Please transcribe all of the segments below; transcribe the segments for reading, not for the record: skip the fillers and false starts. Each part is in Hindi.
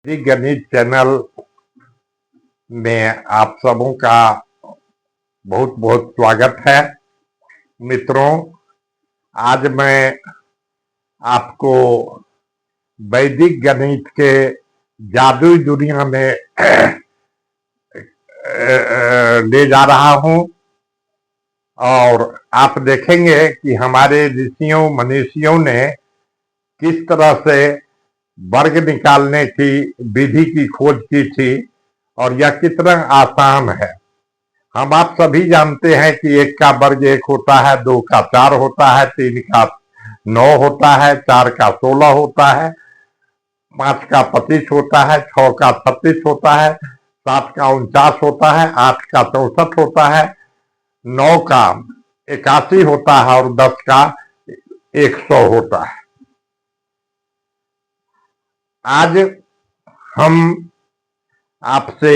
गणित चैनल में आप सबों का बहुत बहुत स्वागत है। मित्रों, आज मैं आपको वैदिक गणित के जादुई दुनिया में ले जा रहा हूं और आप देखेंगे कि हमारे ऋषियों मनीषियों ने किस तरह से वर्ग निकालने की विधि की खोज की थी और यह कितना आसान है। हम आप सभी जानते हैं कि एक का वर्ग 1 होता है, 2 का 4 होता है, 3 का 9 होता है, 4 का 16 होता है, 5 का 25 होता है, 6 का 36 होता है, 7 का 49 होता है, 8 का 64 होता है, 9 का 81 होता है और 10 का 100 होता है। आज हम आपसे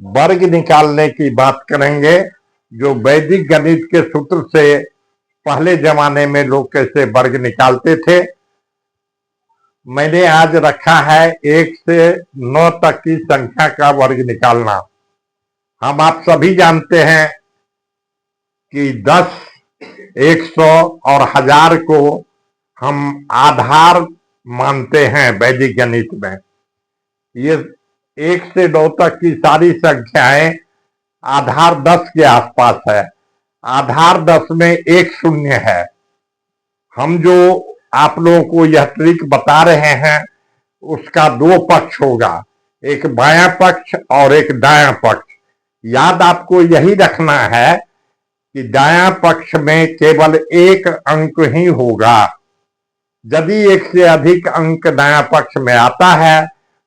वर्ग निकालने की बात करेंगे, जो वैदिक गणित के सूत्र से पहले जमाने में लोग कैसे वर्ग निकालते थे। मैंने आज रखा है 1 से 9 तक की संख्या का वर्ग निकालना। हम आप सभी जानते हैं कि 10, 100 और 1000 को हम आधार मानते हैं वैदिक गणित में। ये 1 से 9 तक की सारी संख्याएं आधार 10 के आसपास है। आधार 10 में एक शून्य है। हम जो आप लोगों को यह ट्रिक बता रहे हैं उसका 2 पक्ष होगा, एक बायां पक्ष और एक दायां पक्ष। याद आपको यही रखना है कि दायां पक्ष में केवल एक अंक ही होगा। यदि एक से अधिक अंक दायां पक्ष में आता है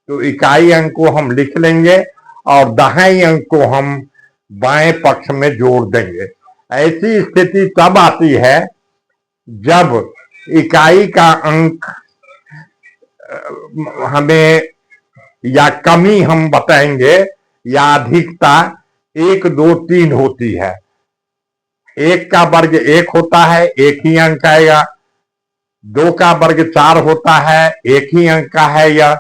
तो इकाई अंक को हम लिख लेंगे और दाहिने अंक को हम बाएं पक्ष में जोड़ देंगे। ऐसी स्थिति तब आती है जब इकाई का अंक हमें या कमी हम बताएंगे या अधिकता 1, 2, 3 होती है। 1 का वर्ग 1 होता है, एक ही अंक आएगा। 2 का वर्ग 4 होता है, एक ही अंक का है यह।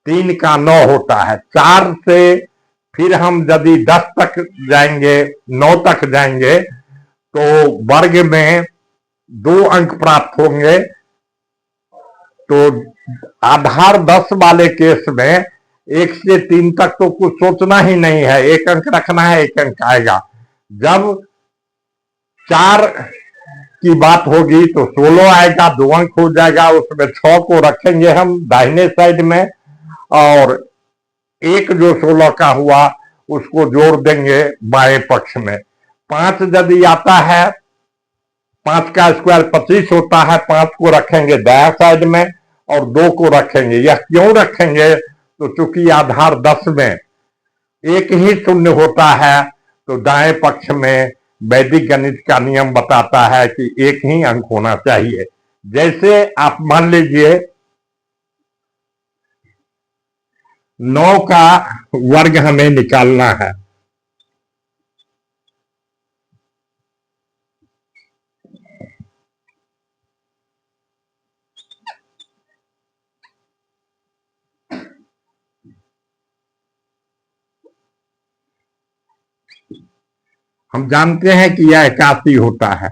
3 का 9 होता है। 4 से फिर हम यदि 10 तक जाएंगे, 9 तक जाएंगे तो वर्ग में 2 अंक प्राप्त होंगे। तो आधार 10 वाले केस में 1 से 3 तक तो कुछ सोचना ही नहीं है, एक अंक रखना है, एक अंक आएगा। जब 4 की बात होगी तो 16 आएगा, 2 अंक हो जाएगा। उसमें 6 को रखेंगे हम दाहिने साइड में और एक जो 16 का हुआ उसको जोड़ देंगे बाएं पक्ष में। 5 यदि आता है, 5 का स्क्वायर 25 होता है, 5 को रखेंगे दाया साइड में और 2 को रखेंगे। यह क्यों रखेंगे? तो चूंकि आधार 10 में एक ही शून्य होता है तो दाएं पक्ष में वैदिक गणित का नियम बताता है कि एक ही अंक होना चाहिए। जैसे आप मान लीजिए 9 का वर्ग हमें निकालना है। हम जानते हैं कि यह 81 होता है।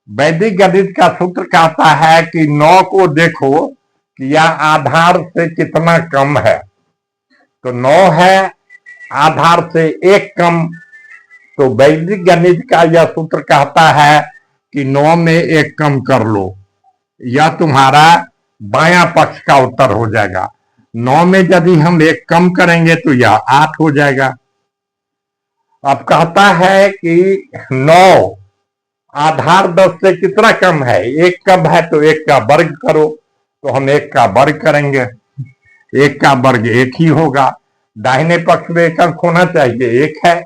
वैदिक गणित का सूत्र कहता है कि 9 को देखो कि यह आधार से कितना कम है। तो 9 है, आधार से 1 कम। तो वैदिक गणित का यह सूत्र कहता है कि 9 में 1 कम कर लो। यह तुम्हारा बायां पक्ष का उत्तर हो जाएगा। 9 में यदि हम 1 कम करेंगे तो यह 8 हो जाएगा। अब कहता है कि 9 आधार 10 से कितना कम है? 1 कम है तो 1 का वर्ग करो। तो हम 1 का वर्ग करेंगे। 1 का वर्ग 1 ही होगा। दाहिने पक्ष में 1 अंक होना चाहिए, 1 है।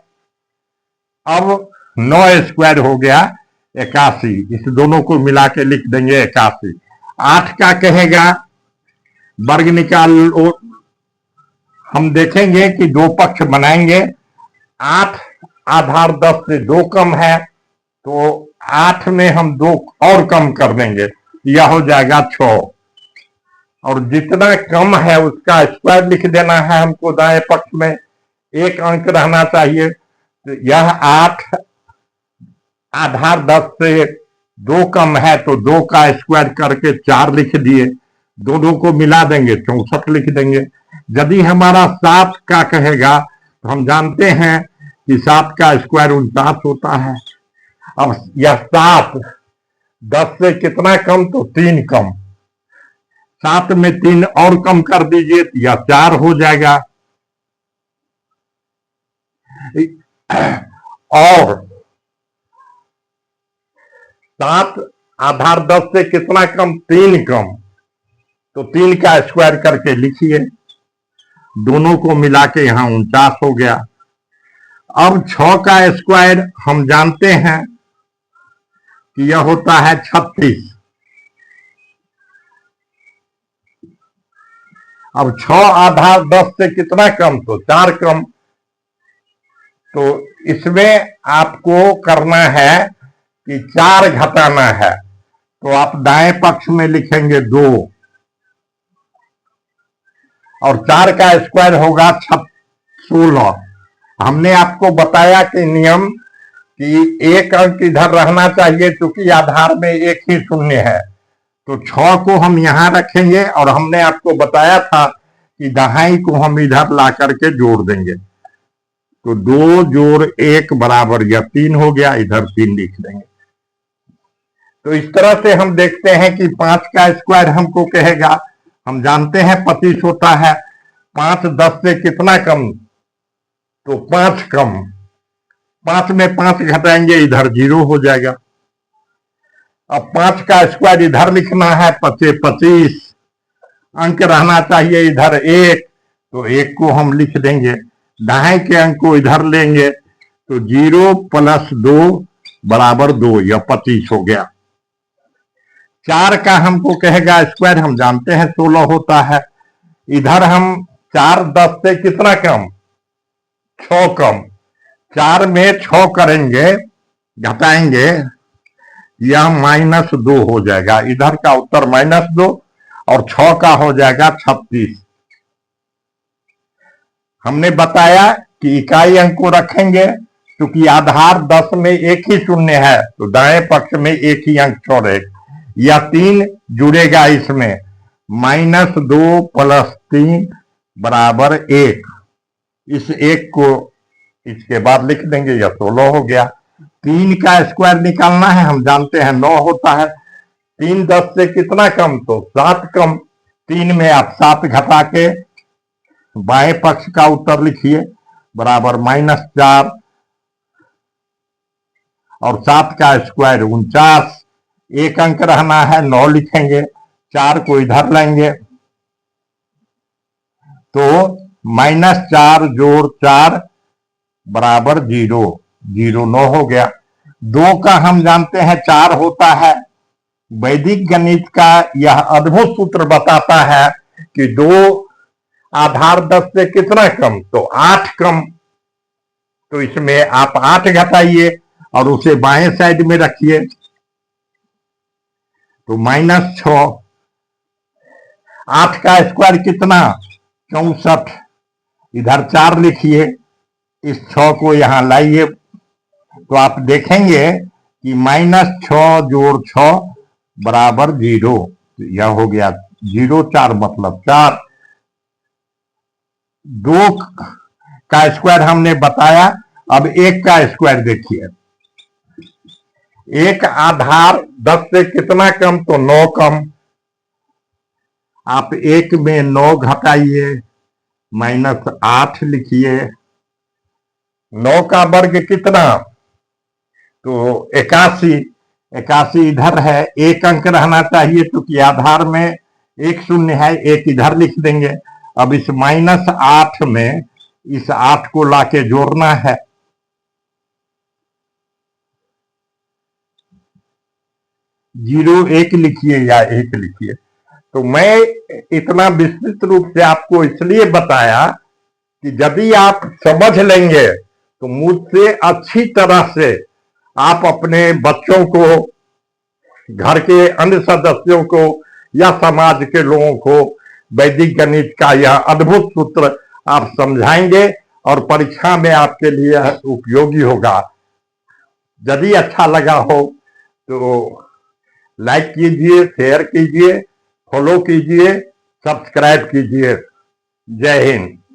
अब 9 स्क्वायर हो गया 81। इस दोनों को मिला के लिख देंगे 81। 8 का कहेगा वर्ग निकाल लो। हम देखेंगे कि 2 पक्ष बनाएंगे। 8 आधार 10 से 2 कम है तो 8 में हम 2 और कम कर देंगे, यह हो जाएगा 6। और जितना कम है उसका स्क्वायर लिख देना है हमको दाएं पक्ष में, एक अंक रहना चाहिए। तो यह 8 आधार 10 से 2 कम है तो 2 का स्क्वायर करके 4 लिख दिए, दोनों को मिला देंगे 64 लिख देंगे। यदि हमारा 7 का कहेगा तो हम जानते हैं कि 7 का स्क्वायर 49 होता है। अब यह 7 10 से कितना कम, तो 3 कम, 7 में 3 और कम कर दीजिए तो यह 4 हो जाएगा। और 7 आधार 10 से कितना कम, 3 कम, तो 3 का स्क्वायर करके लिखिए, दोनों को मिला के यहां 49 हो गया। अब 6 का स्क्वायर हम जानते हैं कि यह होता है 36। अब 6 आधार 10 से कितना कम, तो 4 कम। तो इसमें आपको करना है कि 4 घटाना है, तो आप दाएं पक्ष में लिखेंगे 2 और 4 का स्क्वायर होगा 16। हमने आपको बताया कि नियम कि एक अंक इधर रहना चाहिए, क्योंकि आधार में एक ही शून्य है। तो 6 को हम यहां रखेंगे और हमने आपको बताया था कि दहाई को हम इधर ला करके जोड़ देंगे, तो 2 जोड़ 1 बराबर यह 3 हो गया, इधर 3 लिख देंगे। तो इस तरह से हम देखते हैं कि 5 का स्क्वायर हमको कहेगा, हम जानते हैं 25 होता है। 5 10 से कितना कम, तो 5 कम, 5 में 5 घटाएंगे इधर 0 हो जाएगा। अब 5 का स्क्वायर इधर लिखना है, 25 अंक रहना चाहिए इधर 1, तो 1 को हम लिख देंगे, दाएं के अंक को इधर लेंगे तो 0 + 2 बराबर 2, यह 25 हो गया। 4 का हमको कहेगा स्क्वायर, हम जानते हैं 16 होता है। इधर हम 4 10 से कितना कम, 6 कम, 4 में 6 करेंगे, घटाएंगे, यह -2 हो जाएगा, इधर का उत्तर -2 और 6 का हो जाएगा 36। हमने बताया कि इकाई अंक को रखेंगे, क्योंकि आधार 10 में एक ही शून्य है तो दाएं पक्ष में एक ही अंक छोड़ेगा, या 3 जुड़ेगा इसमें, -2 + 3 बराबर 1। इस 1 को इसके बाद लिख देंगे, यह 16 हो गया। 3 का स्क्वायर निकालना है, हम जानते हैं 9 होता है। 3 10 से कितना कम, तो 7 कम, 3 में आप 7 घटा के बाएं पक्ष का उत्तर लिखिए, बराबर -4 और 7 का स्क्वायर 49। एक अंक रहना है, 9 लिखेंगे, 4 को इधर लेंगे तो -4 जोड़ 4 बराबर 0, 9 हो गया। 2 का हम जानते हैं 4 होता है। वैदिक गणित का यह अद्भुत सूत्र बताता है कि 2 आधार 10 से कितना कम, तो 8 कम, तो इसमें आप 8 घटाइए और उसे बाएं साइड में रखिए, तो -6। 8 का स्क्वायर कितना, 64, इधर 4 लिखिए, इस 6 को यहां लाइए तो आप देखेंगे कि -6 जोड़ 6 बराबर 0, यह हो गया 0, 4 मतलब 4। 2 का स्क्वायर हमने बताया। अब 1 का स्क्वायर देखिए, 1 आधार 10 से कितना कम, तो 9 कम, आप 1 में 9 घटाइए, -8 लिखिए। 9 का वर्ग कितना, तो 81, 81 इधर है, एक अंक रहना चाहिए क्योंकि आधार में एक शून्य है, एक इधर लिख देंगे। अब इस -8 में इस 8 को लाके जोड़ना है, जीरो 1 लिखिए या 1 लिखिए। तो मैं इतना विस्तृत रूप से आपको इसलिए बताया कि यदि आप समझ लेंगे तो मुझसे अच्छी तरह से आप अपने बच्चों को, घर के अन्य सदस्यों को या समाज के लोगों को वैदिक गणित का यह अद्भुत सूत्र आप समझाएंगे और परीक्षा में आपके लिए उपयोगी होगा। यदि अच्छा लगा हो तो लाइक कीजिए, शेयर कीजिए, फॉलो कीजिए, सब्सक्राइब कीजिए। जय हिंद।